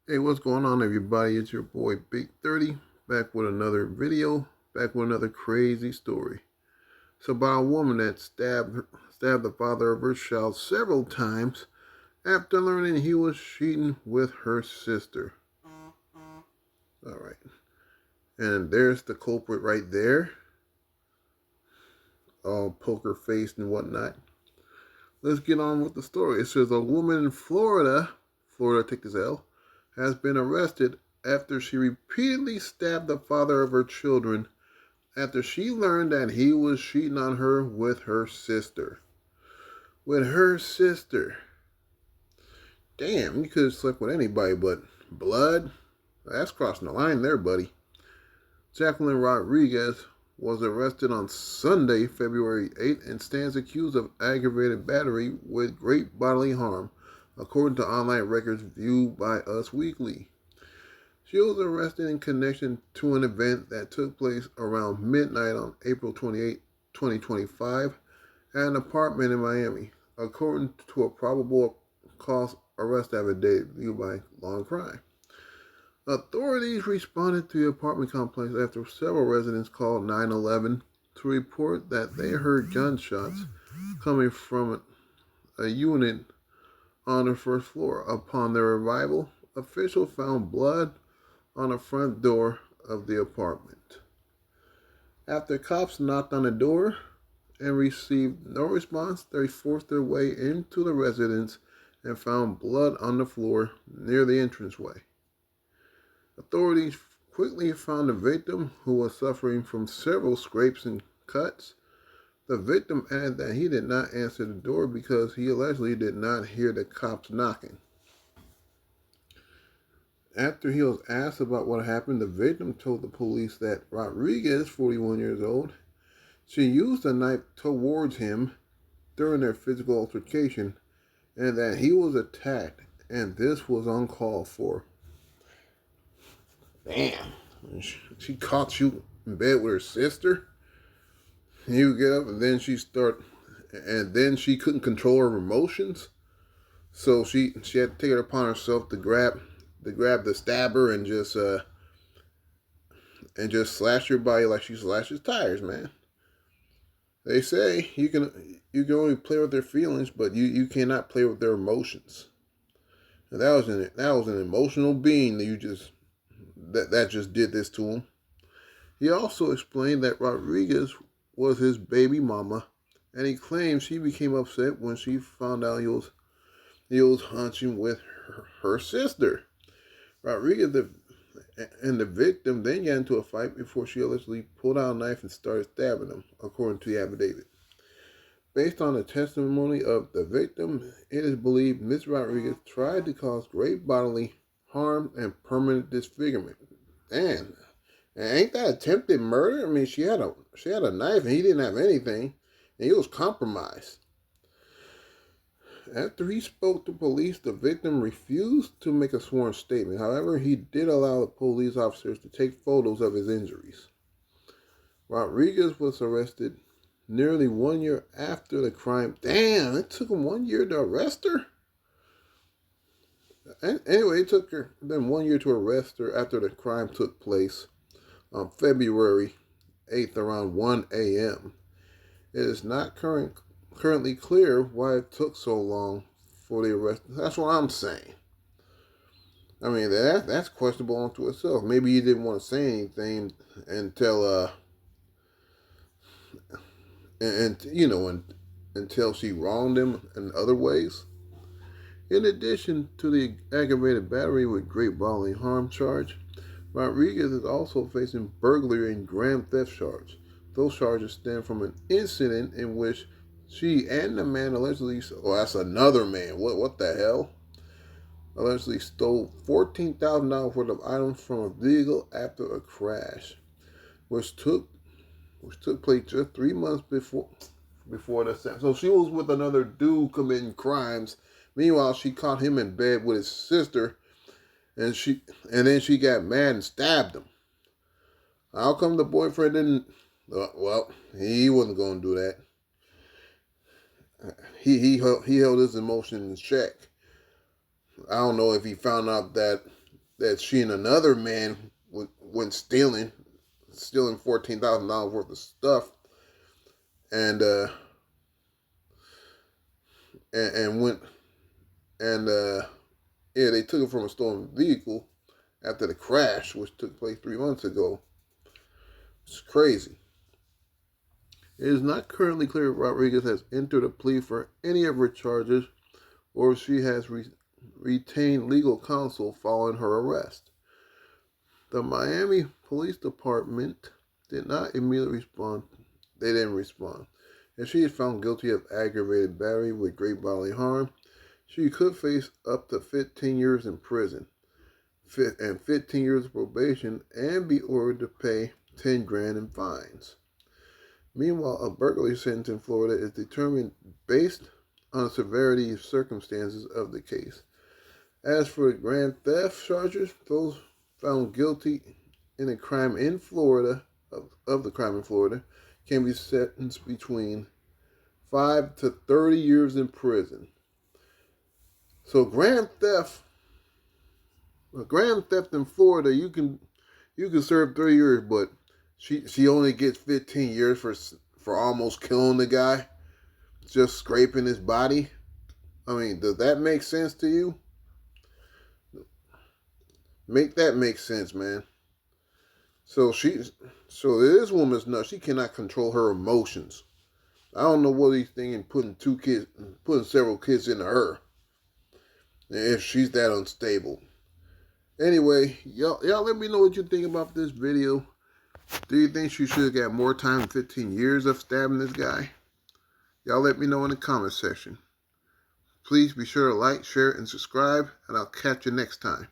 Hey, what's going on, everybody? It's your boy Big 30, back with another video, back with another crazy story. It's about a woman that stabbed the father of her child several times after learning he was cheating with her sister. All right, and there's the culprit right there, all poker faced and whatnot. Let's get on with the story. It says a woman in Florida, take this L, has been arrested after she repeatedly stabbed the father of her children after she learned that he was cheating on her with her sister. With her sister. Damn, you could have slept with anybody, but blood? That's crossing the line there, buddy. Jacqueline Rodriguez was arrested on Sunday, February 8th, and stands accused of aggravated battery with great bodily harm, according to online records viewed by Us Weekly. She was arrested in connection to an event that took place around midnight on April 28, 2025, at an apartment in Miami, according to a probable cause arrest affidavit viewed by Law and Crime. Authorities responded to the apartment complex after several residents called 911 to report that they heard gunshots coming from a unit on the first floor. Upon their arrival, officials found blood on the front door of the apartment. After cops knocked on the door and received no response, they forced their way into the residence and found blood on the floor near the entranceway. Authorities quickly found the victim, who was suffering from several scrapes and cuts. The victim added that he did not answer the door because he allegedly did not hear the cops knocking. After he was asked about what happened, the victim told the police that Rodriguez, 41 years old, she used a knife towards him during their physical altercation and that he was attacked and this was uncalled for. Damn. She caught you in bed with her sister. You get up and then she couldn't control her emotions. So she had to take it upon herself to grab the stabber and just slash your body like she slashes tires, man. They say you can only play with their feelings, but you cannot play with their emotions. And that was an emotional being that just did this to him. He also explained that Rodriguez was his baby mama, and he claims she became upset when she found out he was hunching with her sister. Rodriguez and the victim then got into a fight before she allegedly pulled out a knife and started stabbing him, according to the affidavit. Based on the testimony of the victim, it is believed Ms. Rodriguez tried to cause great bodily harm and permanent disfigurement. Man, ain't that attempted murder? I mean, she had a knife and he didn't have anything, and he was compromised. After he spoke to police, the victim refused to make a sworn statement. However, he did allow the police officers to take photos of his injuries. Rodriguez was arrested nearly 1 year after the crime. Damn, it took him 1 year to arrest her? Anyway, it took her then 1 year to arrest her after the crime took place on February 8th around 1 a.m. It is not currently clear why it took so long for the arrest. That's what I'm saying. I mean, that's questionable unto itself. Maybe he didn't want to say anything until until she wronged him in other ways. In addition to the aggravated battery with great bodily harm charge, Rodriguez is also facing burglary and grand theft charge. Those charges stem from an incident in which she and the man allegedly, that's another man, what the hell? Allegedly stole $14,000 worth of items from a vehicle after a crash, which took place just 3 months before the sentence. So she was with another dude committing crimes. Meanwhile, she caught him in bed with his sister, and then she got mad and stabbed him. How come the boyfriend didn't? Well, he wasn't going to do that. He held his emotions in check. I don't know if he found out that that she and another man went stealing $14,000 worth of stuff, and went and yeah, they took it from a stolen vehicle after the crash, which took place 3 months ago. It's crazy. It is not currently clear if Rodriguez has entered a plea for any of her charges or if she has retained legal counsel following her arrest. The Miami Police Department did not immediately respond. They didn't respond. If she is found guilty of aggravated battery with great bodily harm, she could face up to 15 years in prison and 15 years of probation and be ordered to pay $10,000 in fines. Meanwhile, a burglary sentence in Florida is determined based on the severity of circumstances of the case. As for the grand theft charges, those found guilty in a crime in Florida, of the crime in Florida, can be sentenced between 5 to 30 years in prison. So grand theft in Florida, you can serve 3 years, but she only gets 15 years for almost killing the guy, just scraping his body. I mean, does that make sense to you? Make that make sense, man. So this woman's nuts. She cannot control her emotions. I don't know what he's thinking putting several kids into her, if she's that unstable. Anyway, y'all let me know what you think about this video. Do you think she should have got more time than 15 years of stabbing this guy? Y'all let me know in the comment section. Please be sure to like, share, and subscribe, and I'll catch you next time.